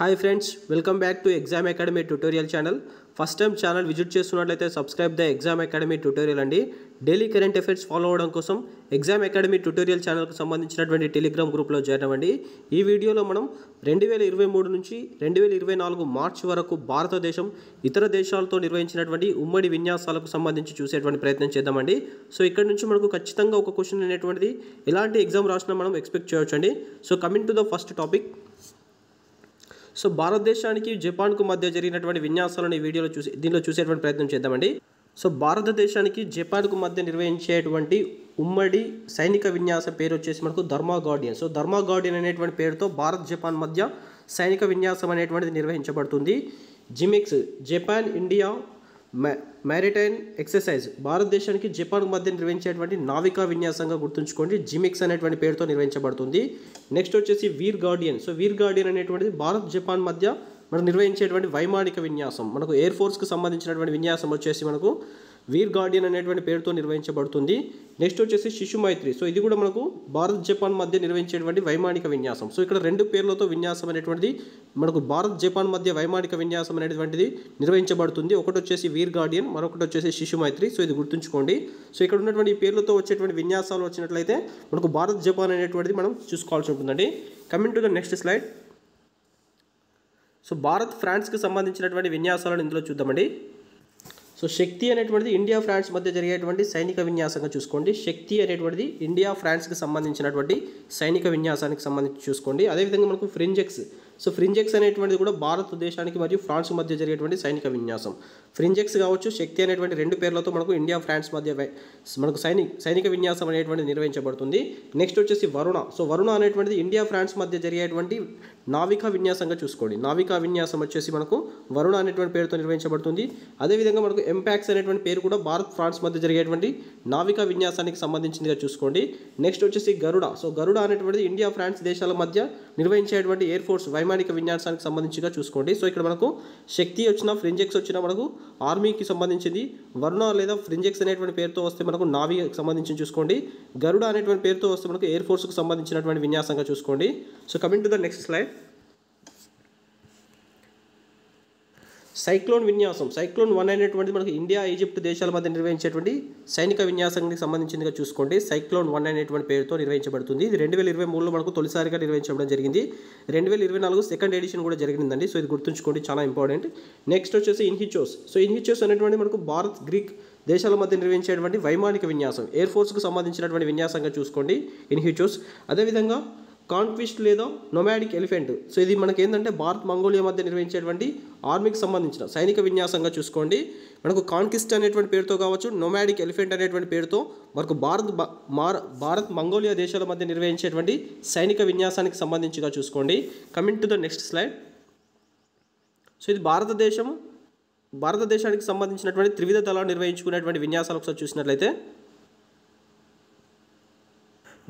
Hi friends, welcome back to exam academy tutorial channel. First time channel visit చేస్తున్నట్లయితే subscribe the exam academy tutorial అండి. Daily current affairs follow అవడం కోసం exam academy tutorial ఛానల్కు సంబంధించినటువంటి Telegram గ్రూప్లో join అవ్వండి. ఈ వీడియోలో మనం 2023 నుంచి 2024 మార్చి వరకు భారతదేశం ఇతర దేశాలతో నిర్వహించినటువంటి ఉమ్మడి విన్యాసాలకు సంబంధించి చూసేటువంటి ప్రయత్నం చేద్దామండి. సో ఇక్కడ నుంచి మనకు ఖచ్చితంగా ఒక క్వశ్చన్ అనేటువంటిది ఎలాంటి ఎగ్జామ్ రాసినా మనం ఎక్స్పెక్ట్ చేయొచ్చండి. So coming to the first topic. So భారతదేశానికి జపాన్కు మధ్య జరిగినటువంటి విన్యాసాలను ఈ వీడియోలో దీనిలో చూసేటువంటి ప్రయత్నం చేద్దామండి. సో భారతదేశానికి జపాన్కు మధ్య నిర్వహించేటువంటి ఉమ్మడి సైనిక విన్యాసం పేరు వచ్చేసి మనకు ధర్మా గార్డియన్. సో ధర్మా గార్డియన్ అనేటువంటి పేరుతో భారత్ జపాన్ మధ్య సైనిక విన్యాసం అనేటువంటిది నిర్వహించబడుతుంది. JIMEX Japan India maritime exercise భారతదేశానికి జపాన్ మధ్య నిర్వహించేటువంటి నావికా విన్యాసంగా గుర్తుంచుకోండి. జిమెక్స్ అనేటువంటి పేరుతో నిర్వహించబడుతుంది. నెక్స్ట్ వచ్చేసి వీర్ గార్డియన్. సో వీర్ గార్డియన్ అనేటువంటిది భారత్ జపాన్ మధ్య మనకు నిర్వహించేటువంటి వైమానిక విన్యాసం. మనకు ఎయిర్ ఫోర్స్కి సంబంధించినటువంటి విన్యాసం వచ్చేసి మనకు వీర్ గార్డియన్ అనేటువంటి పేరుతో నిర్వహించబడుతుంది. నెక్స్ట్ వచ్చేసి శిశు మైత్రి. సో ఇది కూడా మనకు భారత్ జపాన్ మధ్య నిర్వహించేటువంటి వైమానిక విన్యాసం. సో ఇక్కడ రెండు పేర్లతో విన్యాసం అనేటువంటిది మనకు భారత్ జపాన్ మధ్య వైమానిక విన్యాసం అనేటువంటిది నిర్వహించబడుతుంది. ఒకటి వచ్చేసి వీర్ గార్డియన్, మరొకటి వచ్చేసి శిశు మైత్రి. సో ఇది గుర్తుంచుకోండి. సో ఇక్కడ ఉన్నటువంటి ఈ పేర్లతో వచ్చేటువంటి విన్యాసాలు వచ్చినట్లయితే మనకు భారత్ జపాన్ అనేటువంటిది మనం చూసుకోవాల్సి ఉంటుందండి. Coming to the next slide. So Bharat ఫ్రాన్స్కి సంబంధించినటువంటి విన్యాసాలను ఇందులో చూద్దామండి. సో శక్తి అనేటువంటిది ఇండియా ఫ్రాన్స్ మధ్య జరిగేటువంటి సైనిక విన్యాసంగా చూసుకోండి. శక్తి అనేటువంటిది ఇండియా ఫ్రాన్స్కి సంబంధించినటువంటి సైనిక విన్యాసానికి సంబంధించి చూసుకోండి. అదేవిధంగా మనకు ఫ్రింజెక్స్. సో ఫ్రింజెక్స్ అనేటువంటిది కూడా భారతదేశానికి మరియు ఫ్రాన్స్ మధ్య జరిగేటువంటి సైనిక విన్యాసం. ఫ్రింజెక్స్ కావచ్చు, శక్తి అనేటువంటి రెండు పేర్లతో మనకు ఇండియా ఫ్రాన్స్ మధ్య మనకు సైనిక విన్యాసం అనేటువంటిది నిర్వహించబడుతుంది. నెక్స్ట్ వచ్చేసి వరుణ. సో వరుణ అనేటువంటిది ఇండియా ఫ్రాన్స్ మధ్య జరిగేటువంటి నావికా విన్యాసంగా చూసుకోండి. నావికా విన్యాసం వచ్చేసి మనకు వరుణ అనేటువంటి పేరుతో నిర్వహించబడుతుంది. అదేవిధంగా మనకు ఎంపాక్స్ అనేటువంటి పేరు కూడా భారత్ ఫ్రాన్స్ మధ్య జరిగేటువంటి నావికా విన్యాసానికి సంబంధించిందిగా చూసుకోండి. నెక్స్ట్ వచ్చేసి గరుడ. సో గరుడ అనేటువంటిది ఇండియా ఫ్రాన్స్ దేశాల మధ్య నిర్వహించేటువంటి ఎయిర్ ఫోర్స్ వైమానిక విన్యాసానికి సంబంధించిగా చూసుకోండి. సో ఇక్కడ మనకు శక్తి వచ్చినా, ఫ్రింజెక్స్ వచ్చినా మనకు ఆర్మీకి సంబంధించింది. వరుణ లేదా ఫ్రింజెక్స్ అనేటువంటి పేరుతో వస్తే మనకు నావీకి సంబంధించి చూసుకోండి. గరుడ అనేటువంటి పేరుతో వస్తే మనకు ఎయిర్ ఫోర్స్కి సంబంధించినటువంటి విన్యాసంగా చూసుకోండి. So coming to the next slide. Cyclone విన్యాసం. సైక్లోన్ 1 అనేటువంటిది మనకు ఇండియా, ఈజిప్ట్ దేశాల మధ్య నిర్వహించేటువంటి సైనిక విన్యాసానికి సంబంధించిందిగా చూసుకోండి. సైక్లోన్ 1 అనేటువంటి పేరుతో నిర్వహించబడుతుంది. ఇది 2023లో మనకు తొలిసారిగా నిర్వహించడం జరిగింది. 2024 సెకండ్ ఎడిషన్ కూడా జరిగిందండి. సో ఇది గుర్తుంచుకోండి, చాలా ఇంపార్టెంట్. నెక్స్ట్ వచ్చేసి ఇన్హిచోస్. సో ఇన్హిచోస్ అనేటువంటి మనకు భారత్, గ్రీక్ దేశాల మధ్య నిర్వహించేటువంటి వైమానిక విన్యాసం, ఎయిర్ ఫోర్స్కు సంబంధించినటువంటి విన్యాసంగా చూసుకోండి ఇన్హిచోస్. అదేవిధంగా కాన్క్విస్ట్ లేదా నొమాడిక్ ఎలిఫెంట్. సో ఇది మనకి ఏంటంటే భారత్ మంగోలియా మధ్య నిర్వహించేటువంటి ఆర్మీకి సంబంధించిన సైనిక విన్యాసంగా చూసుకోండి. మనకు కాన్క్విస్ట్ అనేటువంటి పేరుతో కావచ్చు, నొమాడిక్ ఎలిఫెంట్ అనేటువంటి పేరుతో మనకు భారత్ మంగోలియా దేశాల మధ్య నిర్వహించేటువంటి సైనిక విన్యాసానికి సంబంధించిగా చూసుకోండి. Coming to the next slide. So ఇది భారతదేశానికి సంబంధించినటువంటి త్రివిధ దళాలు నిర్వహించుకునేటువంటి విన్యాసాలు ఒకసారి చూసినట్లయితే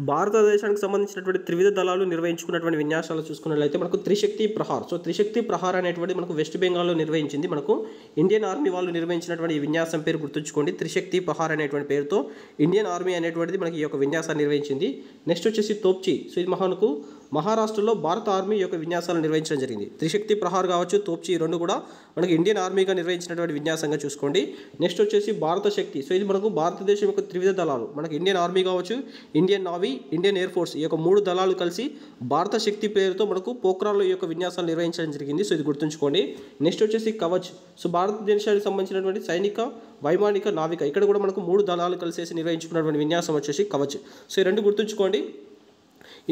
భారతదేశానికి సంబంధించినటువంటి త్రివిధ దళాలు నిర్వహించుకున్నటువంటి విన్యాసాలు చూసుకున్నట్లయితే మనకు త్రిశక్తి ప్రహార్. సో త్రిశక్తి ప్రహార్ అనేటువంటి మనకు వెస్ట్ బెంగాల్లో నిర్వహించింది. మనకు ఇండియన్ ఆర్మీ వాళ్ళు నిర్వహించినటువంటి ఈ విన్యాసం పేరు గుర్తుంచుకోండి. త్రిశక్తి ప్రహార్ అనేటువంటి పేరుతో ఇండియన్ ఆర్మీ అనేటువంటిది మనకి ఈ యొక్క విన్యాసాన్ని నిర్వహించింది. నెక్స్ట్ వచ్చేసి తోప్చి. సో ఇది మనకు మహారాష్ట్రలో భారత ఆర్మీ యొక్క విన్యాసాలను నిర్వహించడం జరిగింది. త్రిశక్తి ప్రహార్ కావచ్చు, తోప్చి, ఈ రెండు కూడా మనకి ఇండియన్ ఆర్మీగా నిర్వహించినటువంటి విన్యాసంగా చూసుకోండి. నెక్స్ట్ వచ్చేసి భారత శక్తి. సో ఇది మనకు భారతదేశం యొక్క త్రివిధ దళాలు, మనకి ఇండియన్ ఆర్మీ కావచ్చు, Indian navy, Indian air force, ఈ యొక్క 3 దళాలు కలిసి భారత శక్తి పేరుతో మనకు పోఖ్రాన్లో ఈ యొక్క విన్యాసాలు నిర్వహించడం జరిగింది. సో ఇది గుర్తుంచుకోండి. నెక్స్ట్ వచ్చేసి కవచ్. సో భారతదేశానికి సంబంధించినటువంటి సైనిక, వైమానిక, నావిక, ఇక్కడ కూడా మనకు 3 దళాలు కలిసేసి నిర్వహించుకున్నటువంటి విన్యాసం వచ్చేసి కవచ్. సో ఈ రెండు గుర్తుంచుకోండి.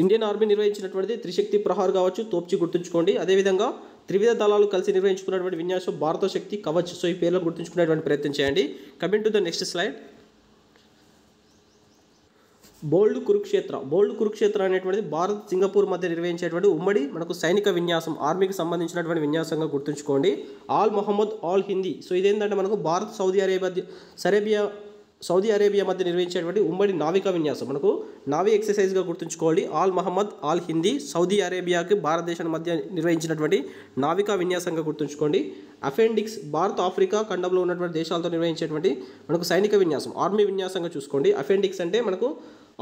ఇండియన్ ఆర్మీ నిర్వహించినటువంటిది త్రిశక్తి ప్రహార్ కావచ్చు, తోప్చి గుర్తుంచుకోండి. అదేవిధంగా త్రివిధ దళాలు కలిసి నిర్వహించుకున్నటువంటి విన్యాసం భారత శక్తి, కవచ్. సో ఈ పేర్లను గుర్తుంచుకునేటువంటి ప్రయత్నం చేయండి. Coming to the next slide. Bold Kurukshetra అనేటువంటిది భారత్, సింగపూర్ మధ్య నిర్వహించేటువంటి ఉమ్మడి మనకు సైనిక విన్యాసం, ఆర్మీకి సంబంధించినటువంటి విన్యాసంగా గుర్తుంచుకోండి. Al Mohammed Al Hindi. So ఇదేంటంటే మనకు భారత్, సౌదీ అరేబియా మధ్య నిర్వహించేటువంటి ఉమ్మడి నావికా విన్యాసం, మనకు నావీ ఎక్సర్సైజ్గా గుర్తుంచుకోవాలి. Al Mohammed al Hindi, Saudi అరేబియాకి భారతదేశం మధ్య నిర్వహించినటువంటి నావికా విన్యాసంగా గుర్తుంచుకోండి. అఫెండిక్స్ భారత్, ఆఫ్రికా ఖండంలో ఉన్నటువంటి దేశాలతో నిర్వహించేటువంటి మనకు సైనిక విన్యాసం, ఆర్మీ విన్యాసంగా చూసుకోండి. అఫెండిక్స్ అంటే మనకు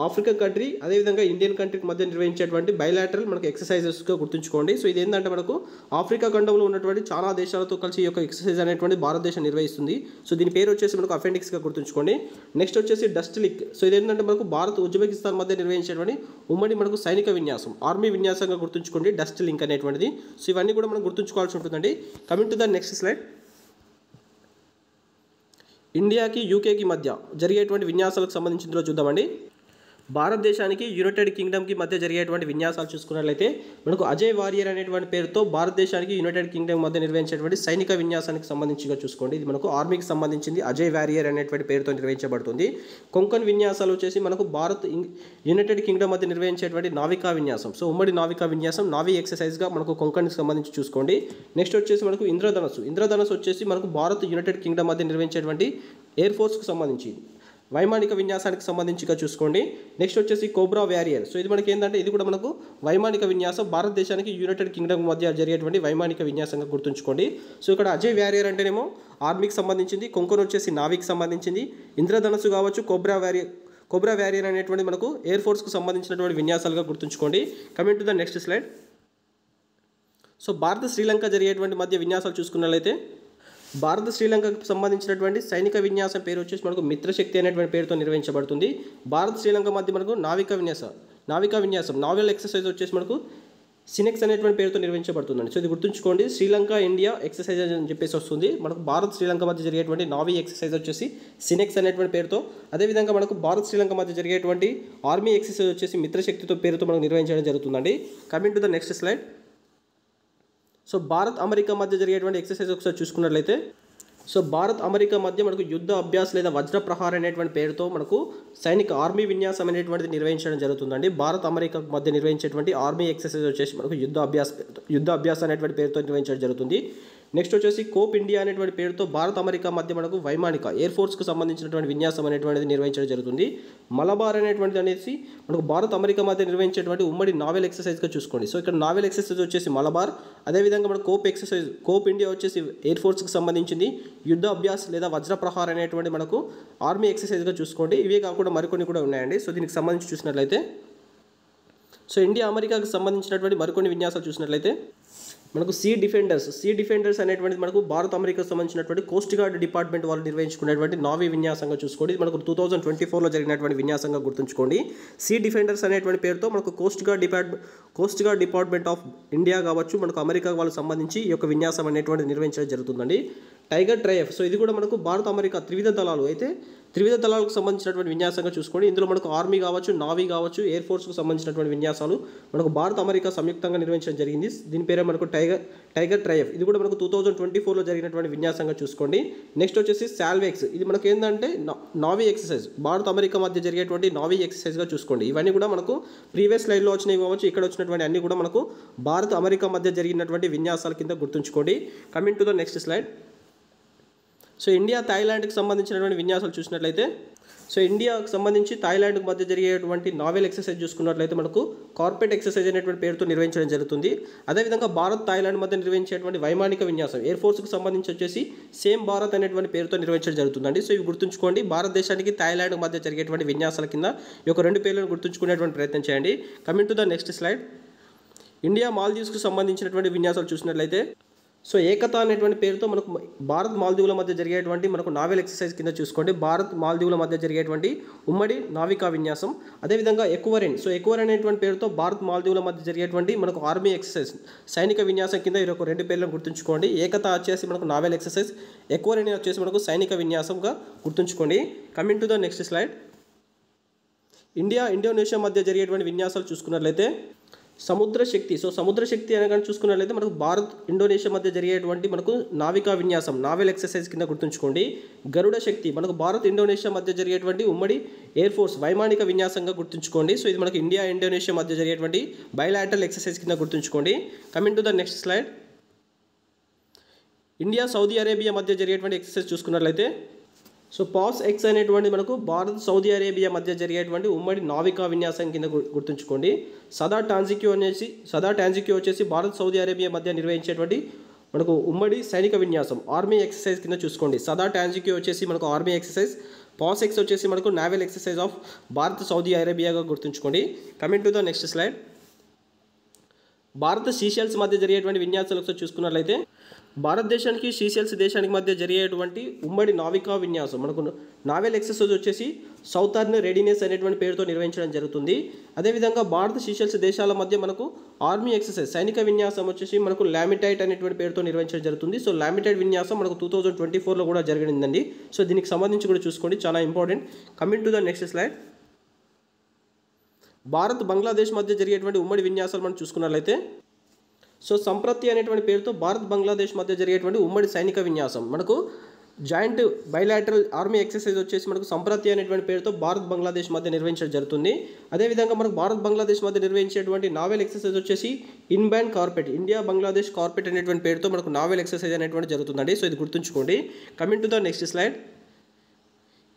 ఆఫ్రికన్ కంట్రీ అదేవిధంగా ఇండియన్ కంట్రీకి మధ్య నిర్వహించేటువంటి బైలాటరల్ మనకు ఎక్సర్సైజెస్గా గుర్తుంచుకోండి. సో ఇది ఏంటంటే మనకు ఆఫ్రికా ఖండంలో ఉన్నటువంటి చాలా దేశాలతో కలిసి ఈ యొక్క ఎక్సర్సైజ్ అనేటువంటి భారతదేశం నిర్వహిస్తుంది. సో దీని పేరు వచ్చేసి మనకు అపెండిక్స్గా గుర్తుంచుకోండి. నెక్స్ట్ వచ్చేసి డస్ట్లిక్. సో ఇది ఏంటంటే మనకు భారత్ ఉజ్బెకిస్తాన్ మధ్య నిర్వహించేటువంటి ఉమ్మడి మనకు సైనిక విన్యాసం ఆర్మీ విన్యాసంగా గుర్తుంచుకోండి డస్ట్లింక్ అనేటువంటిది. సో ఇవన్నీ కూడా మనం గుర్తుంచుకోవాల్సి ఉంటుందండి. Coming to the next slide. ఇండియాకి యూకేకి మధ్య జరిగేటువంటి విన్యాసాలకు సంబంధించిందిలో చూద్దామండి. భారతదేశానికి యునైటెడ్ కింగ్డమ్కి మధ్య జరిగేటువంటి విన్యాసాలు చూసుకున్నట్లయితే మనకు అజయ్ వారియర్ అనేటువంటి పేరుతో భారతదేశానికి యునైటెడ్ కింగ్డమ్ మధ్య నిర్వహించేటువంటి సైనిక విన్యాసానికి సంబంధించిగా చూసుకోండి. ఇది మనకు ఆర్మీకి సంబంధించింది అజయ్ వారియర్ అనేటువంటి పేరుతో నిర్వహించబడుతుంది. కొంకన్ విన్యాసాలు వచ్చేసి మనకు యునైటెడ్ కింగ్డమ్ మధ్య నిర్వహించేటువంటి నావికా విన్యాసం. సో ఉమ్మడి నావికా విన్యాసం నావీ ఎక్సర్సైజ్గా మనకు కొంకన్కి సంబంధించి చూసుకోండి. నెక్స్ట్ వచ్చేసి మనకు ఇంద్రధనస్సు వచ్చేసి మనకు యునైటెడ్ కింగ్డమ్ మధ్య నిర్వహించేటువంటి ఎయిర్ ఫోర్స్కి సంబంధించి వైమానిక విన్యాసానికి సంబంధించిగా చూసుకోండి. నెక్స్ట్ వచ్చేసి కోబ్రా వారియర్. సో ఇది మనకి ఏంటంటే ఇది కూడా మనకు వైమానిక విన్యాసం భారతదేశానికి యునైటెడ్ కింగ్డమ్ మధ్య జరిగేటువంటి వైమానిక విన్యాసంగా గుర్తుంచుకోండి. సో ఇక్కడ అజయ్ వారియర్ అంటేనేమో ఆర్మీకి సంబంధించింది, కొంకన్ వచ్చేసి నావికి సంబంధించింది, ఇంద్రధనస్సు కావచ్చు కోబ్రా వారియర్ అనేటువంటి మనకు ఎయిర్ ఫోర్స్కు సంబంధించినటువంటి విన్యాసాలుగా గుర్తుంచుకోండి. Coming to the next slide. So భారత శ్రీలంక జరిగేటువంటి మధ్య విన్యాసాలు చూసుకున్నట్లయితే భారత శ్రీలంకకు సంబంధించినటువంటి సైనిక విన్యాసం పేరు వచ్చేసి మనకు మిత్రశక్తి అనేటువంటి పేరుతో నిర్వహించబడుతుంది. భారత శ్రీలంక మధ్య మనకు నావికా విన్యాసం నావల్ ఎక్సర్సైజ్ వచ్చేసి మనకు సినెక్స్ అనేటువంటి పేరుతో నిర్వహించబడుతుందండి. సో ఇది గుర్తుంచుకోండి. శ్రీలంక ఇండియా ఎక్సర్సైజ్ అని చెప్పేసి వస్తుంది. మనకు భారత్ శ్రీలంక మధ్య జరిగేటువంటి నావీ ఎక్సర్సైజ్ వచ్చేసి సినెక్స్ అనేటువంటి పేరుతో, అదేవిధంగా మనకు భారత్ శ్రీలంక మధ్య జరిగేటువంటి ఆర్మీ ఎక్సర్సైజ్ వచ్చేసి మిత్రశక్తితో పేరుతో మనకు నిర్వహించడం జరుగుతుందండి. Coming to the next slide. So Bharat America మధ్య జరిగేటువంటి ఎక్సర్సైజ్ ఒకసారి చూసుకున్నట్లయితే సో భారత్ అమెరికా మధ్య మనకు యుద్ధ అభ్యాస్ లేదా వజ్ర ప్రహార్ అనేటువంటి పేరుతో మనకు సైనిక ఆర్మీ విన్యాసం అనేటువంటిది నిర్వహించడం జరుగుతుందండి. భారత్ అమెరికా మధ్య నిర్వహించేటువంటి ఆర్మీ ఎక్సర్సైజ్ వచ్చేసి మనకు యుద్ధ అభ్యాస్ అనేటువంటి పేరుతో నిర్వహించడం జరుగుతుంది. నెక్స్ట్ వచ్చేసి కోప్ ఇండియా అనేటువంటి పేరుతో భారత్ అమెరికా మధ్య మనకు వైమానిక ఎయిర్ ఫోర్స్కు సంబంధించినటువంటి విన్యాసం అనేటువంటిది నిర్వహించడం జరుగుతుంది. మలబార్ అనేటువంటిది అనేసి మనకు భారత్ అమెరికా మధ్య నిర్వహించేటువంటి ఉమ్మడి నావెల్ ఎక్సర్సైజ్గా చూసుకోండి. సో ఇక్కడ నావెల్ ఎక్సర్సైజ్ వచ్చేసి మలబార్, అదేవిధంగా మనకు కోప్ ఇండియా వచ్చేసి ఎయిర్ ఫోర్స్కి సంబంధించింది, యుద్ధ అభ్యాస్ లేదా వజ్ర ప్రహార్ అనేటువంటి మనకు ఆర్మీ ఎక్సర్సైజ్గా చూసుకోండి. ఇవే కాకుండా మరికొన్ని కూడా ఉన్నాయండి. సో దీనికి సంబంధించి చూసినట్లయితే సో ఇండియా అమెరికాకు సంబంధించినటువంటి మరికొన్ని విన్యాసాలు చూసినట్లయితే మనకు సీ డిఫెండర్స్ అనేటువంటిది మనకు భారత్ అమెరికాకు సంబంధించినటువంటి కోస్ట్ గార్డ్ డిపార్ట్మెంట్ వాళ్ళు నిర్వహించుకునేటువంటి నావీ విన్యాసంగా చూసుకోండి. ఇది మనకు 2024లో జరిగినటువంటి విన్యాసంగా గుర్తుంచుకోండి. సీ డిఫెండర్స్ అనేటువంటి పేరుతో మనకు coast guard department of India కావచ్చు మనకు అమెరికా వాళ్ళకి సంబంధించి ఈ యొక్క విన్యాసం అనేటువంటిది నిర్వహించడం జరుగుతుందండి. టైగర్ ట్రయఫ్. సో ఇది కూడా మనకు భారత అమెరికా త్రివిధ దళాలకు సంబంధించినటువంటి విన్యాసంగా చూసుకోండి. ఇందులో మనకు ఆర్మీ కావచ్చు, నావీ కావచ్చు, ఎయిర్ ఫోర్స్కు సంబంధించినటువంటి విన్యాసాలు మనకు భారత అమెరికా సంయుక్తంగా నిర్వహించడం జరిగింది. దీని పేరే మనకు టైగర్ ట్రయఫ్. ఇది కూడా మనకు 2024లో జరిగినటువంటి విన్యాసంగా చూసుకోండి. నెక్స్ట్ వచ్చేసి సాల్వెక్స్. ఇది మనకు ఏంటంటే నావీ ఎక్సర్సైజ్, భారత అమెరికా మధ్య జరిగేటువంటి నావీ ఎక్సర్సైజ్గా చూసుకోండి. ఇవన్నీ కూడా మనకు ప్రీవియస్ స్లైడ్లో వచ్చినవి కావచ్చు, ఇక్కడ వచ్చినటువంటి అన్ని కూడా మనకు భారత అమెరికా మధ్య జరిగినటువంటి విన్యాసాల కింద గుర్తుంచుకోండి. Coming to the next slide. So India థాయిలాండ్కి సంబంధించినటువంటి విన్యాసాలు చూసినట్లయితే సో ఇండియాకు సంబంధించి థాయిలాండ్కి మధ్య జరిగేటువంటి నావెల్ ఎక్సర్సైజ్ చూసుకున్నట్లయితే మనకు కార్పెట్ ఎక్సర్సైజ్ అనేటువంటి పేరుతో నిర్వహించడం జరుగుతుంది. అదేవిధంగా భారత్ థాయిలాండ్ మధ్య నిర్వహించేటువంటి వైమానిక విన్యాసం ఎయిర్ ఫోర్స్కి సంబంధించి వచ్చేసి సేమ్ భారత్ అనేటువంటి పేరుతో నిర్వహించడం జరుగుతుందండి. సో ఇవి గుర్తుంచుకోండి. భారతదేశానికి థాయిలాండ్ మధ్య జరిగేటువంటి విన్యాసాల కింద ఈ యొక్క రెండు పేర్లను గుర్తుంచుకునేటువంటి ప్రయత్నం చేయండి. Coming to the next slide. India మాల్దీవ్స్కు సంబంధించినటువంటి విన్యాసాలు చూసినట్లయితే సో ఏకతా అనేటువంటి పేరుతో మనకు భారత్ మాల్దీవుల మధ్య జరిగేటువంటి మనకు నావెల్ ఎక్సర్సైజ్ కింద చూసుకోండి. భారత్ మాల్దీవుల మధ్య జరిగేటువంటి ఉమ్మడి నావికా విన్యాసం. అదేవిధంగా ఎక్వరెన్. సో ఎక్వరెన్ అనేటువంటి పేరుతో భారత్ మాల్దీవుల మధ్య జరిగేటువంటి మనకు ఆర్మీ ఎక్సర్సైజ్ సైనిక విన్యాసం కింద ఈ రెండు పేర్లను గుర్తుంచుకోండి. ఏకతా వచ్చేసి మనకు నావెల్ ఎక్సర్సైజ్, ఎక్వరెన్ వచ్చేసి మనకు సైనిక విన్యాసంగా గుర్తుంచుకోండి. Coming to the next slide. Indonesia మధ్య జరిగేటువంటి విన్యాసాలు చూసుకున్నట్లయితే సముద్ర శక్తి అనగా చూసుకున్నట్లయితే మనకు భారత్ ఇండోనేషియా మధ్య జరిగేటువంటి మనకు నావికా విన్యాసం నావెల్ ఎక్సర్సైజ్ కింద గుర్తుంచుకోండి. గరుడ శక్తి మనకు భారత్ ఇండోనేషియా మధ్య జరిగేటువంటి ఉమ్మడి ఎయిర్ ఫోర్స్ వైమానిక విన్యాసంగా గుర్తుంచుకోండి. సో ఇది మనకు ఇండియా ఇండోనేషియా మధ్య జరిగేటువంటి బైలాటరల్ ఎక్సర్సైజ్ కింద గుర్తుంచుకోండి. Coming to the next slide. India Saudi Arabia మధ్య జరిగేటువంటి ఎక్సర్సైజ్ చూసుకున్నట్లయితే సో పాస్ ఎక్స్ అనేటువంటి మనకు భారత్ సౌదీ అరేబియా మధ్య జరిగేటువంటి ఉమ్మడి నావికా విన్యాసం కింద గుర్తుంచుకోండి. సదా టాంజిక్యూ వచ్చేసి భారత్ సౌదీ అరేబియా మధ్య నిర్వహించేటువంటి మనకు ఉమ్మడి సైనిక విన్యాసం ఆర్మీ ఎక్సర్సైజ్ కింద చూసుకోండి. సదా టాంజిక్యూ వచ్చేసి మనకు ఆర్మీ ఎక్సర్సైజ్, పాస్ వచ్చేసి మనకు naval exercise of Bharat Saudi అరేబియాగా గుర్తుంచుకోండి. Coming to the next slide. Bharat Seychelles మధ్య జరిగేటువంటి విన్యాసాలు ఒకసారి చూసుకున్నట్లయితే భారతదేశానికి సీషెల్స్ దేశానికి మధ్య జరిగేటువంటి ఉమ్మడి నావికా విన్యాసం మనకు నావల్ ఎక్సర్సైజ్ వచ్చేసి సౌతర్న్ రెడీనెస్ అనేటువంటి పేరుతో నిర్వహించడం జరుగుతుంది. అదేవిధంగా భారత సీషెల్స్ దేశాల మధ్య మనకు ఆర్మీ ఎక్సర్సైజ్ సైనిక విన్యాసం వచ్చేసి మనకు లామిటైట్ అనేటువంటి పేరుతో నిర్వహించడం జరుగుతుంది. సో లామిటైట్ విన్యాసం మనకు 2024లో కూడా జరిగిందండి. సో దీనికి సంబంధించి కూడా చూసుకోండి, చాలా important. Coming to the next slide. Bharat Bangladesh మధ్య జరిగేటువంటి ఉమ్మడి విన్యాసాలు మనం చూసుకున్నట్లయితే సో సంప్రతి అనేటువంటి పేరుతో భారత్ బంగ్లాదేశ్ మధ్య జరిగేటువంటి ఉమ్మడి సైనిక విన్యాసం మనకు జాయింట్ బైలాటరల్ ఆర్మీ ఎక్సర్సైజ్ వచ్చేసి మనకు సంప్రతి అనేటువంటి పేరుతో భారత్ బంగ్లాదేశ్ మధ్య నిర్వహించడం జరుగుతుంది. అదేవిధంగా మనకు భారత్ బంగ్లాదేశ్ మధ్య నిర్వహించేటువంటి నావల్ ఎక్సర్సైజ్ వచ్చేసి inbound carpet India Bangladesh carpet అనేటువంటి పేరుతో మనకు నావల్ ఎక్సర్సైజ్ అనేటువంటి జరుగుతుందండి. సో ఇది గుర్తుంచుకోండి. Coming to the next slide.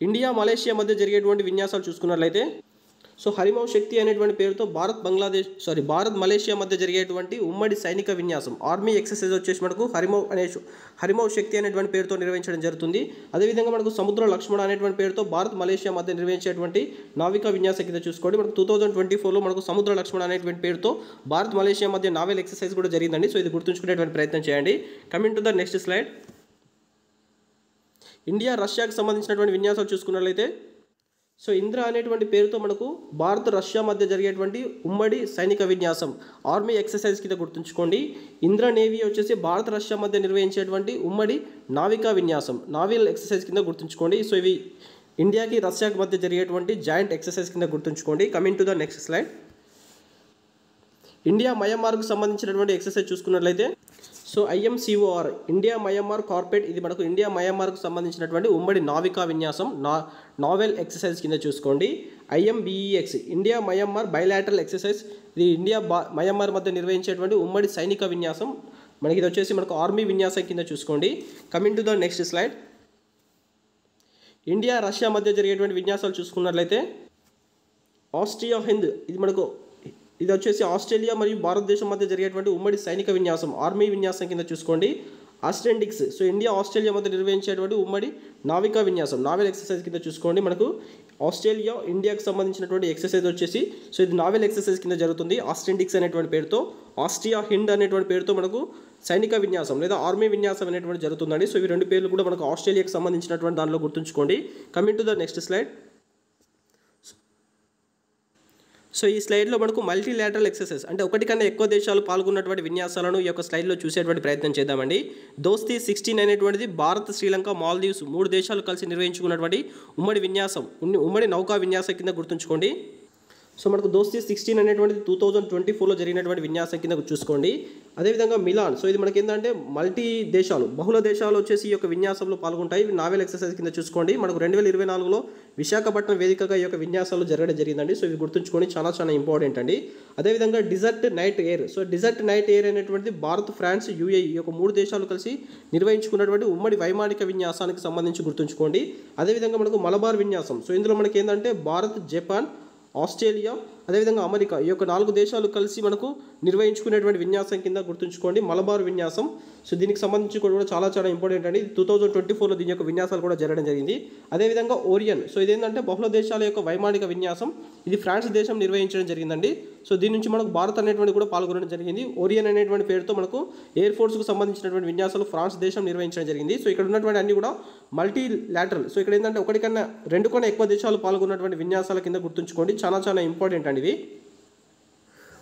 India Malaysia మధ్య జరిగేటువంటి విన్యాసాలు చూసుకున్నట్లయితే సో హరిమౌ శక్తి అనేటువంటి పేరుతో భారత్ మలేషియా మధ్య జరిగేటువంటి ఉమ్మడి సైనిక విన్యాసం ఆర్మీ ఎక్సర్సైజ్ వచ్చేసి మనకు హరిమౌ శక్తి అనేటువంటి పేరుతో నిర్వహించడం జరుగుతుంది. అదేవిధంగా మనకు సముద్ర లక్ష్మణ అనేటువంటి పేరుతో భారత్ మలేషియా మధ్య నిర్వహించేటువంటి నావికా విన్యాసం కింద చూసుకోండి. మనకు 2024లో మనకు సముద్ర లక్ష్మణ అనేటువంటి పేరుతో భారత్ మలేషియా మధ్య నావల్ ఎక్సర్సైజ్ కూడా జరిగిందండి. సో ఇది గుర్తుంచుకునేటువంటి ప్రయత్నం చేయండి. Coming to the next slide. India రష్యాకు సంబంధించినటువంటి విన్యాసాలు చూసుకున్నట్లయితే సో ఇంద్ర అనేటువంటి పేరుతో మనకు భారత్ రష్యా మధ్య జరిగేటువంటి ఉమ్మడి సైనిక విన్యాసం ఆర్మీ ఎక్సర్సైజ్ కింద గుర్తుంచుకోండి. ఇంద్ర నేవీ వచ్చేసి భారత్ రష్యా మధ్య నిర్వహించేటువంటి ఉమ్మడి నావికా విన్యాసం నావల్ ఎక్సర్సైజ్ కింద గుర్తుంచుకోండి. సో ఇవి ఇండియాకి రష్యాకి మధ్య జరిగేటువంటి జాయింట్ ఎక్సర్సైజ్ కింద గుర్తుంచుకోండి. Coming to the next slide. India మయన్మార్కు సంబంధించినటువంటి ఎక్సర్సైజ్ చూసుకున్నట్లయితే so IMCOR India Myanmar CORPAT ఇది మనకు ఇండియా మయన్మార్కు సంబంధించినటువంటి ఉమ్మడి నావికా విన్యాసం నావల్ ఎక్సర్సైజ్ కింద చూసుకోండి. IMBEX India Myanmar bilateral exercise ఇది ఇండియా మయన్మార్ మధ్య నిర్వహించేటువంటి ఉమ్మడి సైనిక విన్యాసం మనకి ఇది వచ్చేసి మనకు ఆర్మీ విన్యాసం కింద చూసుకోండి. Coming to the next slide. India Russia మధ్య జరిగేటువంటి విన్యాసాలు చూసుకున్నట్లయితే ఆస్ట్రియా హింద్ ఇది వచ్చేసి ఆస్ట్రేలియా మరియు భారతదేశం మధ్య జరిగేటువంటి ఉమ్మడి సైనిక విన్యాసం ఆర్మీ విన్యాసం కింద చూసుకోండి. ఆస్ట్రెండిక్స్ సో ఇండియా ఆస్ట్రేలియా మధ్య నిర్వహించేటువంటి ఉమ్మడి నావికా విన్యాసం నావల్ ఎక్సర్సైజ్ కింద చూసుకోండి. మనకు ఆస్ట్రేలియా ఇండియాకి సంబంధించినటువంటి ఎక్సర్సైజ్ వచ్చేసి సో ఇది నావల్ ఎక్సర్సైజ్ కింద జరుగుతుంది. ఆస్ట్రెండిక్స్ అనేటువంటి పేరుతో ఆస్ట్రియా హిండ్ అనేటువంటి పేరుతో మనకు సైనిక విన్యాసం లేదా ఆర్మీ విన్యాసం అనేటువంటి జరుగుతుందండి. సో ఇవి రెండు పేర్లు కూడా మనకు ఆస్ట్రేలియాకి సంబంధించినటువంటి దానిలో గుర్తుంచుకోండి. Coming to the next slide. So ఈ స్లైడ్లో మనకు మల్టీలాటరల్ ఎక్సర్సైజ్ అంటే ఒకటి కన్నా ఎక్కువ దేశాలు పాల్గొన్నటువంటి విన్యాసాలను ఈ యొక్క స్లైడ్లో చూసేటువంటి ప్రయత్నం చేద్దామండి. దోస్తీ 16 అనేటువంటిది భారత్ శ్రీలంక మాల్దీవ్స్ 3 దేశాలు కలిసి నిర్వహించుకున్నటువంటి ఉమ్మడి విన్యాసం ఉమ్మడి నౌకా విన్యాసం కింద గుర్తుంచుకోండి. సో మనకు దోస్తీ 16 అనేటువంటిది 2024లో జరిగినటువంటి విన్యాసం కింద చూసుకోండి. అదేవిధంగా మిలాన్ సో ఇది మనకి ఏంటంటే బహుళ దేశాలు వచ్చేసి ఈ యొక్క విన్యాసంలో పాల్గొంటాయి. నావల్ ఎక్సర్సైజ్ కింద చూసుకోండి. మనకు 2024లో విశాఖపట్నం వేదికగా ఈ యొక్క విన్యాసాలు జరగడం జరిగిందండి. సో ఇవి గుర్తుంచుకొని చాలా ఇంపార్టెంట్ అండి. అదేవిధంగా desert knight air so desert knight air అనేటువంటిది భారత్ ఫ్రాన్స్ UAE ఈ యొక్క 3 దేశాలు కలిసి నిర్వహించుకున్నటువంటి ఉమ్మడి వైమానిక విన్యాసానికి సంబంధించి గుర్తుంచుకోండి. అదేవిధంగా మనకు మలబార్ విన్యాసం సో ఇందులో మనకి ఏంటంటే భారత్ జపాన్ ఆస్ట్రేలియా అదేవిధంగా అమెరికా ఈ యొక్క 4 దేశాలు కలిసి మనకు నిర్వహించుకునేటువంటి విన్యాసం కింద గుర్తుంచుకోండి మలబార్ విన్యాసం. సో దీనికి సంబంధించి కూడా చాలా ఇంపార్టెంట్ అండి. 2024లో దీని యొక్క విన్యాసాలు కూడా జరగడం జరిగింది. అదేవిధంగా ఓరియన్ సో ఇదేంటంటే బహుళ దేశాల యొక్క వైమానిక విన్యాసం ఇది ఫ్రాన్స్ దేశం నిర్వహించడం జరిగిందండి. సో దీని నుంచి మనకు భారత్ అనేటువంటి కూడా పాల్గొనడం జరిగింది. ఓరియన్ అనేటువంటి పేరుతో మనకు ఎయిర్ ఫోర్స్కు సంబంధించినటువంటి విన్యాసాలు ఫ్రాన్స్ దేశం నిర్వహించడం జరిగింది. సో ఇక్కడ ఉన్నటువంటి అన్ని కూడా మల్టీ లాటరల్ సో ఇక్కడ ఏంటంటే ఒకటి కన్నా 2 కన్నా ఎక్కువ దేశాలు పాల్గొన్నటువంటి విన్యాసాల కింద గుర్తుంచుకోండి చాలా ఇంపార్టెంట్ అండి ఇవి.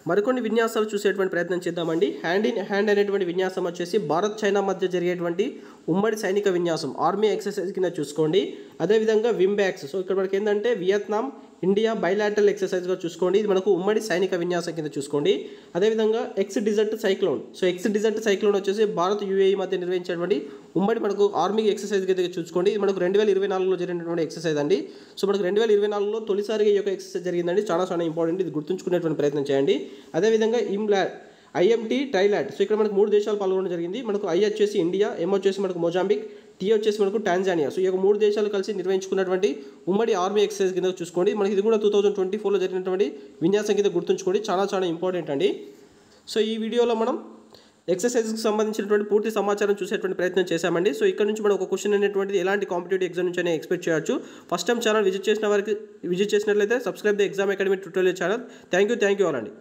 మరికొన్ని విన్యాసాలు చూసేటువంటి ప్రయత్నం చేద్దామండి. హ్యాండ్ ఇన్ హ్యాండ్ అనేటువంటి విన్యాసం వచ్చేసి భారత్ చైనా మధ్య జరిగేటువంటి ఉమ్మడి సైనిక విన్యాసం ఆర్మీ ఎక్సర్సైజ్ కింద చూసుకోండి. అదేవిధంగా వింబ్యాక్స్ సో ఇక్కడ మనకి ఏంటంటే వియత్నాం ఇండియా బైలాటరల్ ఎక్సర్సైజ్గా చూసుకోండి. ఇది మనకు ఉమ్మడి సైనిక విన్యాసం కింద చూసుకోండి. అదేవిధంగా X desert cyclone so X desert cyclone వచ్చేసి భారత్ UAE మధ్య నిర్వహించేటువంటి ఉమ్మడి మనకు ఆర్మీ ఎక్సర్సైజ్ కింద చూసుకోండి. ఇది మనకు 2024లో జరిగినటువంటి ఎక్సర్సైజ్ అండి. సో మనకు 2024లో తొలిసారిగా ఈ యొక్క ఎక్సర్సైజ్ జరిగిందండి. చాలా ఇంపార్టెంట్ ఇది గుర్తుంచుకునేటువంటి ప్రయత్నం చేయండి. అదేవిధంగా IMT ట్రైలాట్ సో ఇక్కడ మనకు 3 దేశాలు పాల్గొనడం జరిగింది. మనకు I వచ్చేసి ఇండియా, M వచ్చేసి మనకు మొజాంబిక్, T వచ్చేసి మనకు టాంజానియా. సో ఈ యొక్క 3 దేశాలు కలిసి నిర్వహించుకున్నటువంటి ఉమ్మడి ఆర్మీ ఎక్సర్సైజ్ కింద చూసుకోండి. మనకి ఇది కూడా 2024లో జరిగినటువంటి విన్యాసం కింద గుర్తుంచుకోండి చాలా ఇంపార్టెంట్ అండి. సో ఈ వీడియోలో మనం ఎక్సర్సైజ్కి సంబంధించినటువంటి పూర్తి సమాచారం చూసేటువంటి ప్రయత్నం చేశామండి. సో ఇక్కడ నుంచి మనం ఒక క్వశ్చన్ అనేటువంటిది ఎలాంటి కాంపిటేటివ్ ఎగ్జామ్ నుంచి ఎక్స్పెక్ట్ చేయొచ్చు. ఫస్ట్ టైం ఛానల్ విజిట్ చేసినట్లయితే subscribe the exam academy tutorial channel. Thank you all అండి.